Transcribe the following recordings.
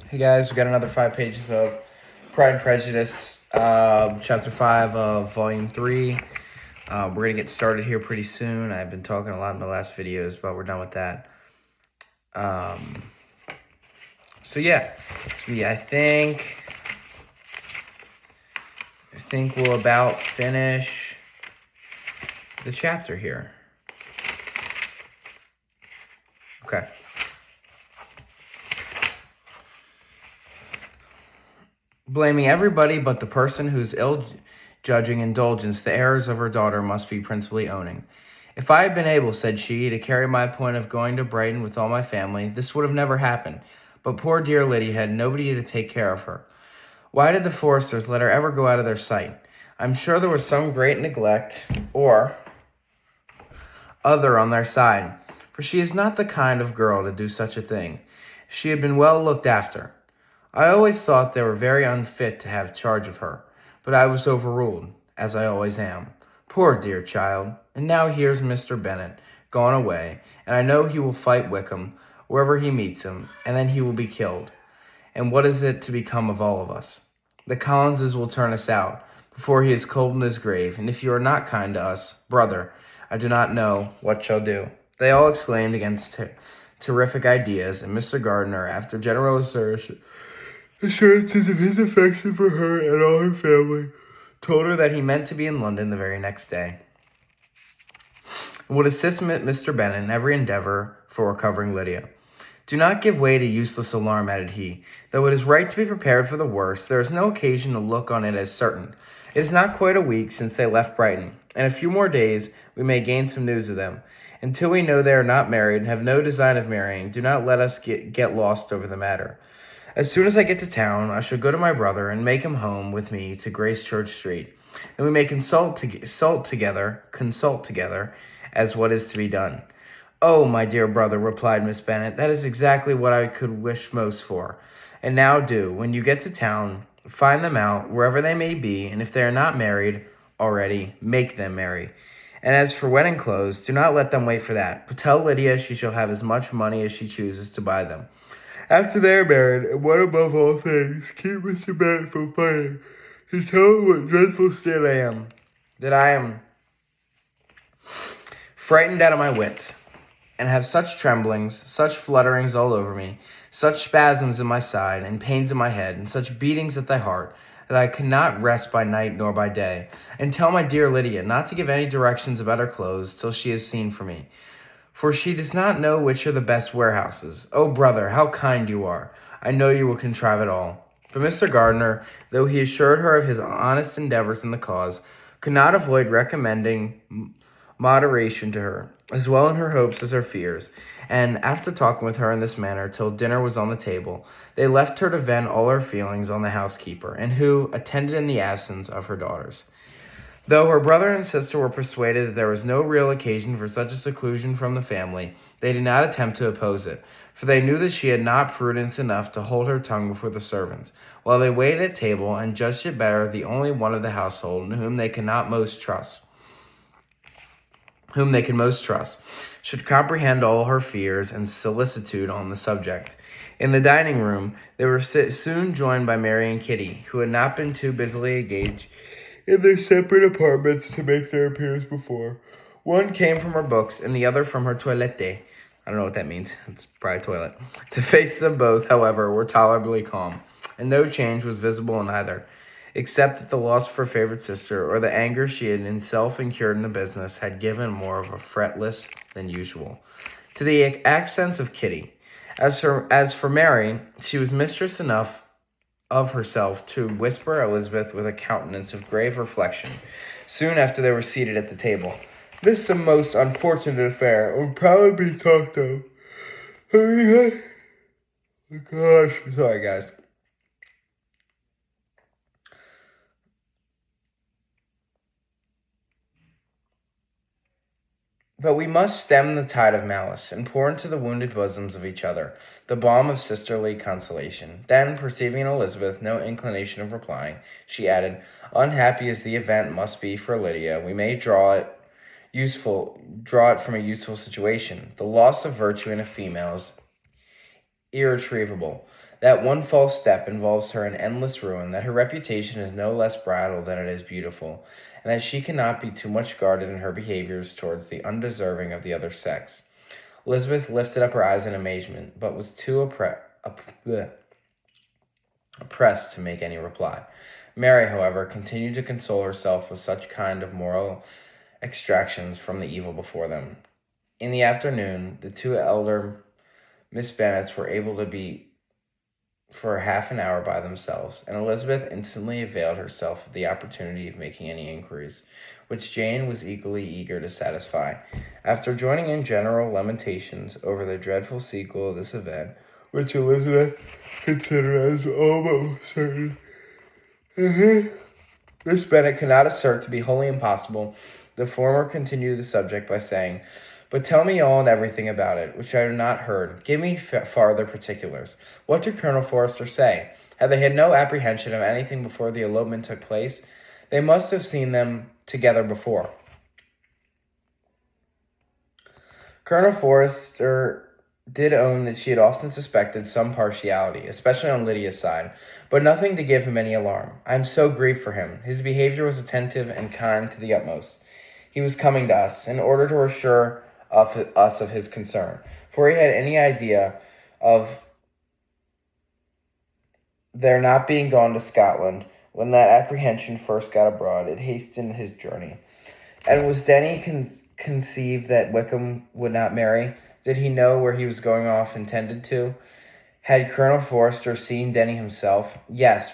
Hey guys, we got another 5 pages of Pride and Prejudice, chapter 5 of volume 3. We're going to get started here pretty soon. I've been talking a lot in the last videos, but we're done with that. So I think we'll about finish the chapter here. Okay. Blaming everybody but the person whose ill-judging indulgence the errors of her daughter must be principally owning. If I had been able, said she, to carry my point of going to Brighton with all my family, this would have never happened. But poor dear Lydia had nobody to take care of her. Why did the Foresters let her ever go out of their sight? I'm sure there was some great neglect or other on their side, for she is not the kind of girl to do such a thing. She had been well looked after. I always thought they were very unfit to have charge of her, but I was overruled, as I always am. Poor dear child, and now here's Mr. Bennet gone away, and I know he will fight Wickham wherever he meets him, and then he will be killed. And what is it to become of all of us? The Collinses will turn us out before he is cold in his grave, and if you are not kind to us, brother, I do not know what shall do. They all exclaimed against terrific ideas, and Mr. Gardiner, after general assurances of his affection for her and all her family, told her that he meant to be in London the very next day, and would assist Mr. Bennet in every endeavor for recovering Lydia. Do not give way to useless alarm, added he. Though it is right to be prepared for the worst, there is no occasion to look on it as certain. It is not quite a week since they left Brighton. In a few more days we may gain some news of them. Until we know they are not married and have no design of marrying, do not let us get lost over the matter. As soon as I get to town, I shall go to my brother and make him home with me to Gracechurch Street. Then we may consult together as what is to be done. Oh, my dear brother, replied Miss Bennet, that is exactly what I could wish most for. And now do, when you get to town, find them out, wherever they may be, and if they are not married already, make them marry. And as for wedding clothes, do not let them wait for that, but tell Lydia she shall have as much money as she chooses to buy them. After they are married, and what above all things, keep Mr. Bennet from fighting, and tell him what dreadful state I am, that I am frightened out of my wits, and have such tremblings, such flutterings all over me, such spasms in my side, and pains in my head, and such beatings at the heart, that I could not rest by night nor by day. And tell my dear Lydia not to give any directions about her clothes till she has seen for me, for she does not know which are the best warehouses. Oh, brother, how kind you are! I know you will contrive it all. But Mr. Gardiner, though he assured her of his honest endeavors in the cause, could not avoid recommending moderation to her, as well in her hopes as her fears, and after talking with her in this manner till dinner was on the table, they left her to vent all her feelings on the housekeeper, and who attended in the absence of her daughters. Though her brother and sister were persuaded that there was no real occasion for such a seclusion from the family, they did not attempt to oppose it, for they knew that she had not prudence enough to hold her tongue before the servants, while they waited at table and judged it better the only one of the household in whom they could most trust, should comprehend all her fears and solicitude on the subject. In the dining room, they were soon joined by Mary and Kitty, who had not been too busily engaged in their separate apartments to make their appearance before. One came from her books, and the other from her toilette. I don't know what that means. It's probably toilet. The faces of both, however, were tolerably calm, and no change was visible in either, except that the loss of her favorite sister, or the anger she had himself incurred in the business, had given more of a fretless than usual to the accents of Kitty. As for Mary, she was mistress enough of herself to whisper Elizabeth with a countenance of grave reflection, soon after they were seated at the table. This is a most unfortunate affair, and would probably be talked of. Oh gosh, sorry guys. But we must stem the tide of malice, and pour into the wounded bosoms of each other the balm of sisterly consolation. Then, perceiving in Elizabeth no inclination of replying, she added, unhappy as the event must be for Lydia, we may draw it from a useful situation. The loss of virtue in a female is irretrievable. that one false step involves her in endless ruin, that her reputation is no less bridal than it is beautiful, and that she cannot be too much guarded in her behaviors towards the undeserving of the other sex. Elizabeth lifted up her eyes in amazement, but was too oppressed to make any reply. Mary, however, continued to console herself with such kind of moral extractions from the evil before them. In the afternoon, the two elder Miss Bennets were able to be for half an hour by themselves, and Elizabeth instantly availed herself of the opportunity of making any inquiries, which Jane was equally eager to satisfy. After joining in general lamentations over the dreadful sequel of this event, which Elizabeth considered as almost certain, Miss Bennet could not assert to be wholly impossible. The former continued the subject by saying, "But tell me all and everything about it, which I have not heard. Give me farther particulars. What did Colonel Forster say? Had they had no apprehension of anything before the elopement took place? They must have seen them together before." Colonel Forster did own that she had often suspected some partiality, especially on Lydia's side, but nothing to give him any alarm. "I am so grieved for him. His behavior was attentive and kind to the utmost. He was coming to us, in order to assure us of his concern, for he had any idea of their not being gone to Scotland. When that apprehension first got abroad, it hastened his journey." And was Denny conceived that Wickham would not marry? Did he know where he was going off intended to? Had Colonel Forster seen Denny himself? Yes,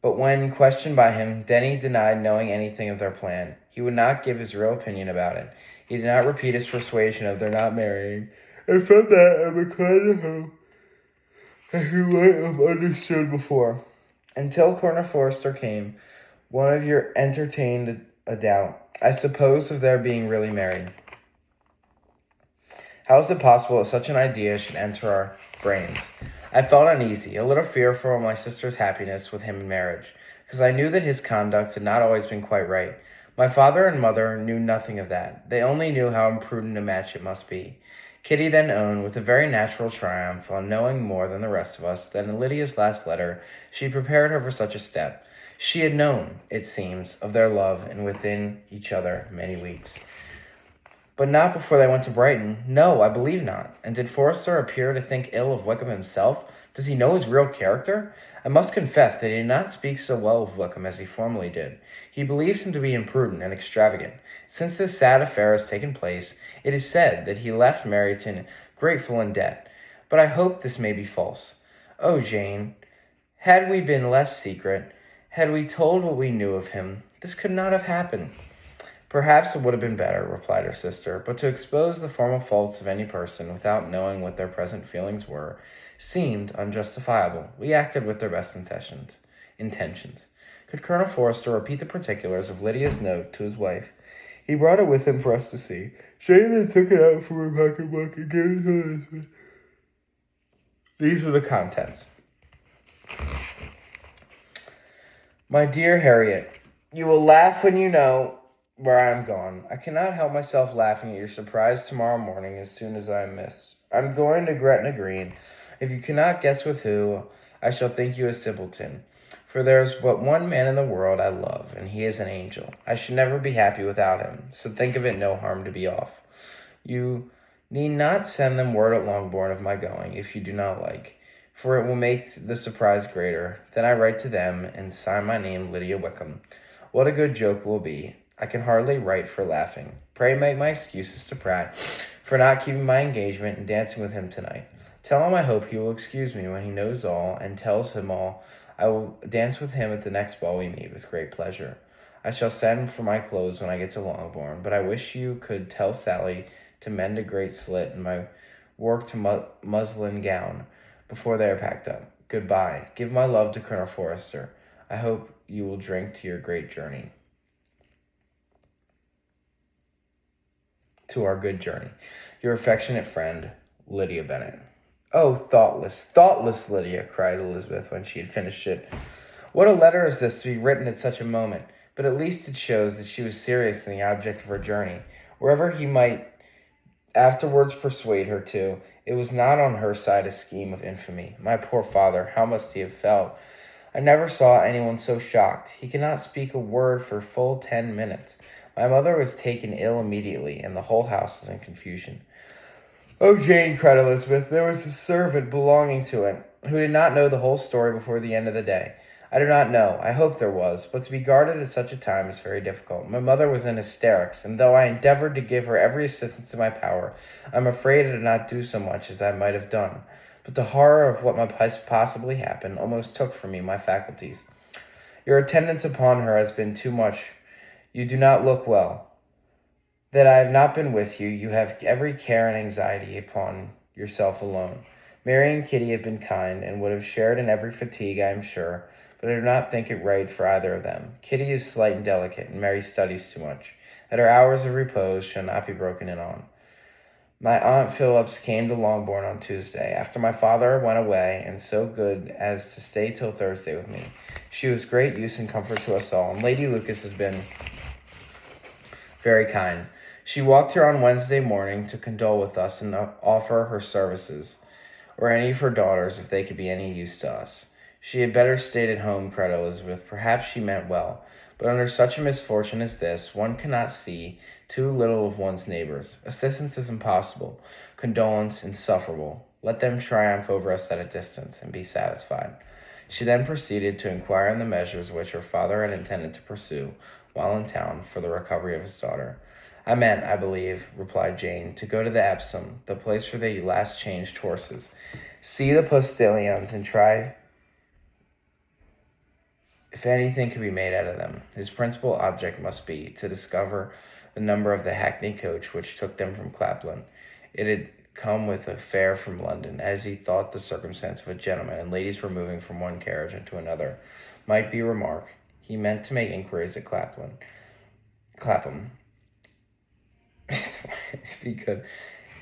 but when questioned by him, Denny denied knowing anything of their plan. He would not give his real opinion about it. He did not repeat his persuasion of their not marrying, and from that I'm inclined to hope that he might have understood before. Until Colonel Forster came, one of you entertained a doubt, I suppose, of their being really married. How is it possible that such an idea should enter our brains? I felt uneasy, a little fearful of my sister's happiness with him in marriage, because I knew that his conduct had not always been quite right. My father and mother knew nothing of that. They only knew how imprudent a match it must be. Kitty then owned, with a very natural triumph, on knowing more than the rest of us, that in Lydia's last letter she prepared her for such a step. She had known, it seems, of their love and within each other many weeks. But not before they went to Brighton. No, I believe not. And did Forster appear to think ill of Wickham himself? Does he know his real character? I must confess that he did not speak so well of Wickham as he formerly did. He believed him to be imprudent and extravagant. Since this sad affair has taken place, it is said that he left Meryton grateful in debt. But I hope this may be false. Oh, Jane, had we been less secret, had we told what we knew of him, this could not have happened. Perhaps it would have been better, replied her sister, but to expose the formal faults of any person without knowing what their present feelings were seemed unjustifiable. We acted with their best intentions. Could Colonel Forster repeat the particulars of Lydia's note to his wife? He brought it with him for us to see. Jane then took it out from her pocketbook and gave it to Elizabeth. These were the contents. My dear Harriet, you will laugh when you know where I am gone. I cannot help myself laughing at your surprise tomorrow morning as soon as I am missed. I am going to Gretna Green. If you cannot guess with who, I shall think you a simpleton. For there is but one man in the world I love, and he is an angel. I should never be happy without him, so think of it no harm to be off. You need not send them word at Longbourn of my going, if you do not like, for it will make the surprise greater. Then I write to them, and sign my name Lydia Wickham. What a good joke it will be. I can hardly write for laughing. Pray make my excuses to Pratt for not keeping my engagement and dancing with him tonight. Tell him I hope he will excuse me when he knows all, and tells him all. I will dance with him at the next ball we meet with great pleasure. I shall send for my clothes when I get to Longbourn, but I wish you could tell Sally to mend a great slit in my worked muslin gown before they are packed up. Goodbye. Give my love to Colonel Forster. I hope you will drink to your great journey. To our good journey. Your affectionate friend, Lydia Bennet. Oh, thoughtless Lydia, cried Elizabeth when she had finished it. What a letter is this to be written at such a moment, but at least it shows that she was serious in the object of her journey. Wherever he might afterwards persuade her to, It was not on her side a scheme of infamy. My poor father, how must he have felt? I never saw anyone so shocked. He could not speak a word for full 10 minutes. My mother was taken ill immediately, and the whole house was in confusion. "Oh, Jane," cried Elizabeth, "there was a servant belonging to it, who did not know the whole story before the end of the day. I do not know. I hope there was, but to be guarded at such a time is very difficult. My mother was in hysterics, and though I endeavored to give her every assistance in my power, I am afraid I did not do so much as I might have done. But the horror of what might possibly happen almost took from me my faculties. Your attendance upon her has been too much. You do not look well. That I have not been with you, you have every care and anxiety upon yourself alone. Mary and Kitty have been kind, and would have shared in every fatigue, I am sure, but I do not think it right for either of them. Kitty is slight and delicate, and Mary studies too much, that her hours of repose shall not be broken in on. My Aunt Phillips came to Longbourn on Tuesday, after my father went away, and so good as to stay till Thursday with me. She was great use and comfort to us all, and Lady Lucas has been very kind. She walked here on Wednesday morning to condole with us and offer her services, or any of her daughters, if they could be any use to us. She had better stayed at home, cried Elizabeth. Perhaps she meant well, but under such a misfortune as this, one cannot see too little of one's neighbors. Assistance is impossible, condolence insufferable. Let them triumph over us at a distance, and be satisfied. She then proceeded to inquire on the measures which her father had intended to pursue, while in town, for the recovery of his daughter. I meant, I believe, replied Jane, to go to the Epsom, the place where they last changed horses, see the postilions, and try if anything could be made out of them. His principal object must be to discover the number of the hackney coach which took them from Clapham. It had come with a fare from London, as he thought the circumstance of a gentleman and ladies were moving from one carriage into another might be remarked. He meant to make inquiries at Clapham. If he could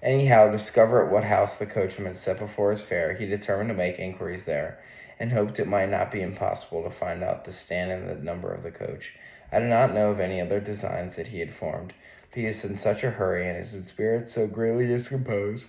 anyhow discover at what house the coachman had set before his fare, he determined to make inquiries there, and hoped it might not be impossible to find out the stand and the number of the coach. I do not know of any other designs that he had formed, but he is in such a hurry, and his spirit so greatly discomposed,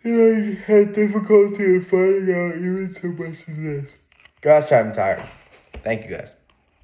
that I had difficulty in finding out even so much as this. Gosh, I'm tired. Thank you, guys.